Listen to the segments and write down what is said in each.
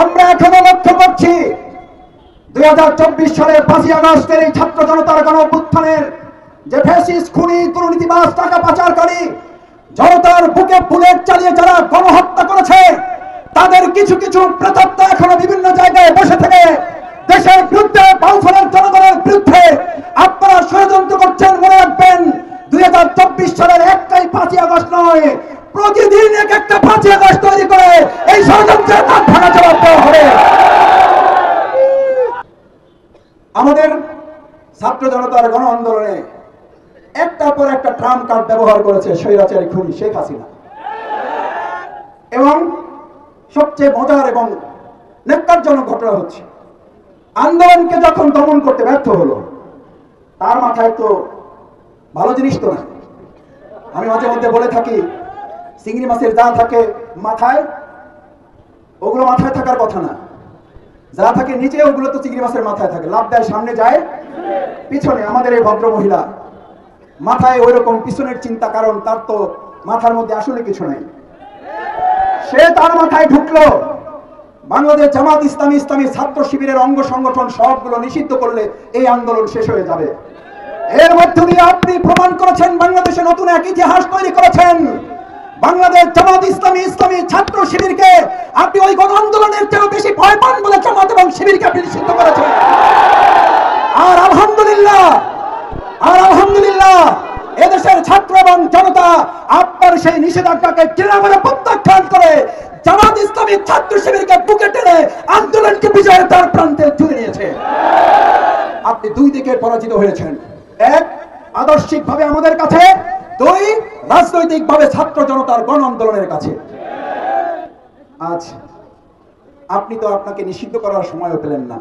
আমরা এখনো লক্ষ্য করছি 2024 সালের 5ই আগস্টের এই ছাত্র জনতার গণ অভ্যুত্থানের যে ফ্যাসিস্ট খুনি দুর্নীতিবাজ টাকা পাচারকারী জনতার বুকে বুলেট চালিয়ে যারা গণহত্যা করেছে তাদের কিছু কিছু প্রেতাত্মা এখনো বিভিন্ন জায়গায় বসে থেকে দেশের বিরুদ্ধে বাউফলের জনগণের বিরুদ্ধে আপনারা ষড়যন্ত্র করছেন। মনে রাখবেন 2024 সালের একটাই 5ই আগস্ট নয়, প্রতিদিন এক একটা 5ই আগস্ট তৈরি করে এই ষড়যন্ত্রের কাঠ ভাঙা জবাব দেওয়া হবে। আমাদের ছাত্র জনতার গণ আন্দোলনে একটার পর একটা ট্রাম্প কার্ড ব্যবহার করেছে স্বৈরাচারী খুনি শেখ হাসিনা। এবং সবচেয়ে মজার এবং ন্যাক্কারজনক ঘটনা হচ্ছে, আন্দোলনকে যখন দমন করতে ব্যর্থ হলো তার মাথায় তো ভালো জিনিস তো না। আমি মাঝে মধ্যে বলে থাকি চিংড়ি মাছের যা থাকে মাথায়, ওগুলো মাথায় থাকার কথা না, যা থাকে নিচে ওগুলো তো চিংড়ি মাছের মাথায় থাকে, লাভ দেয় সামনে যায় পিছনে। আমাদের এই ভদ্র মহিলা মাথায় ওই রকম পিছনের চিন্তা, কারণ তার তো মাথার মধ্যে আসলে কিছু নেই। সে তার মাথায় ঢুকলো বাংলাদেশ জামাত ইসলামী ইসলামী ছাত্র শিবিরের অঙ্গ সংগঠন সবগুলো নিষিদ্ধ করলে এই আন্দোলন শেষ হয়ে যাবে। এর মধ্য দিয়ে আপনি প্রমাণ করেছেন বাংলাদেশে নতুন এক ইতিহাস তৈরি করেছেন। বাংলাদেশ জামাত ইসলামী ইসলামী ছাত্র শিবিরকে আপনি ওই গণ আন্দোলনের চেয়েও বেশি ভয় পান বলে জামাত এবং শিবিরকে আপনি নিষিদ্ধ করেছেন। আর আলহামদুলিল্লাহ এদেশের ছাত্র এবং জনতা আপনার সেই নিষেধাজ্ঞাকে তৃণমূলে প্রত্যাখ্যান করে জামাত ইসলামী ছাত্র শিবিরকে বুকে টেনে আন্দোলনকে বিজয়ের দ্বার প্রান্তে জুড়ে নিয়েছে। আপনি দুই দিকে পরাজিত হয়েছেন, এক আদর্শিকভাবে আমাদের কাছে, দুই রাজনৈতিকভাবে ছাত্র জনতার গণ আন্দোলনের কাছে। আজ আপনি তো আপনাকে নিষিদ্ধ করার সময়ও পেলেন না,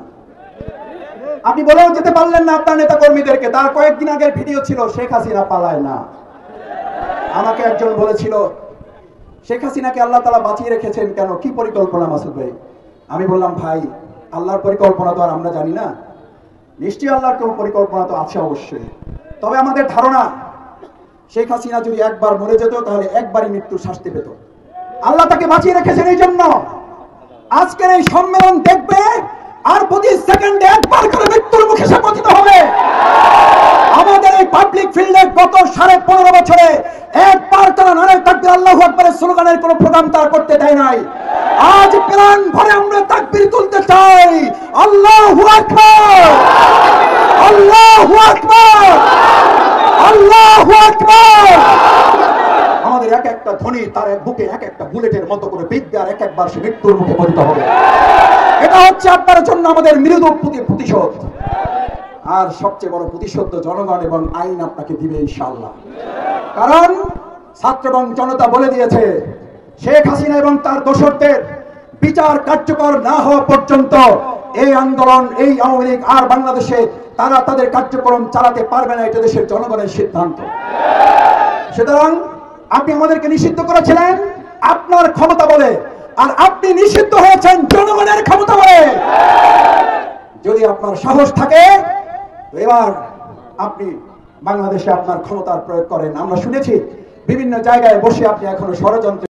আপনি বলেও যেতে পারলেন না আপনার নেতা কর্মীদেরকে। তার কয়েকদিন আগের ভিডিও ছিল শেখ হাসিনা পালায় না। আমাকে একজন বলেছিল শেখ হাসিনাকে আল্লাহ তাআলা বাঁচিয়ে রেখেছেন কেন, কি পরিকল্পনা মাসুদ ভাই? আমি বললাম ভাই আল্লাহর পরিকল্পনা তো আর আমরা জানি না, নিশ্চয়ই আল্লাহর কোন পরিকল্পনা তো আছে অবশ্যই। তবে আমাদের ধারণা শেখ হাসিনা যদি একবার মরে যেত তাহলে একবারই মৃত্যুর শাস্তি পেত। আল্লাহ তাকে বাঁচিয়ে রেখেছেন, এই জন্য আজকের এই সম্মেলন দেখবে আর প্রতি সেকেন্ডে একবার করে মৃত্যুর মুখে সে পতিত হবে। আমাদের এই পাবলিক ফিল্ডে গত 15.5 বছরে একবার তারা নারে তাকবীর আল্লাহু আকবারের স্লোগানের কোনো প্রোগ্রাম তারা করতে দেয় নাই। আজ প্রাণ ভরে আমরা তাকবীর তুলতে চাই, আল্লাহু আকবার, আল্লাহু আকবার, আল্লাহু আকবার। আমাদের এক একটা ধ্বনি তার বুকে এক একটা বুলেটের মতো করে বিদ্যে আর এক একবার সে মৃত্যুর মুখে পতিত হবে। এটা হচ্ছে আপনার জন্য আমাদের মৃদু প্রতিশোধ। আর সবচেয়ে বড় প্রতিশোধ জনগণ এবং আইন আপনাকে দিবে ইনশাআল্লাহ। কারণ ছাত্র এবং জনতা বলে দিয়েছে শেখ হাসিনা এবং তার দোসরদের বিচার কার্যকর না হওয়া পর্যন্ত এই আন্দোলন, এই আওয়ামী লীগ আর বাংলাদেশে তারা তাদের কার্যক্রম চালাতে পারবে না। এটা দেশের জনগণের সিদ্ধান্ত। সুতরাং আপনি আমাদেরকে নিষিদ্ধ করেছিলেন আপনার ক্ষমতা বলে, আর আপনি নিষিদ্ধ হয়েছেন জনগণের ক্ষমতা বলে। যদি আপনার সাহস থাকে এবার আপনি বাংলাদেশে আপনার ক্ষমতার প্রয়োগ করেন। আমরা শুনেছি বিভিন্ন জায়গায় বসে আপনি এখনো ষড়যন্ত্র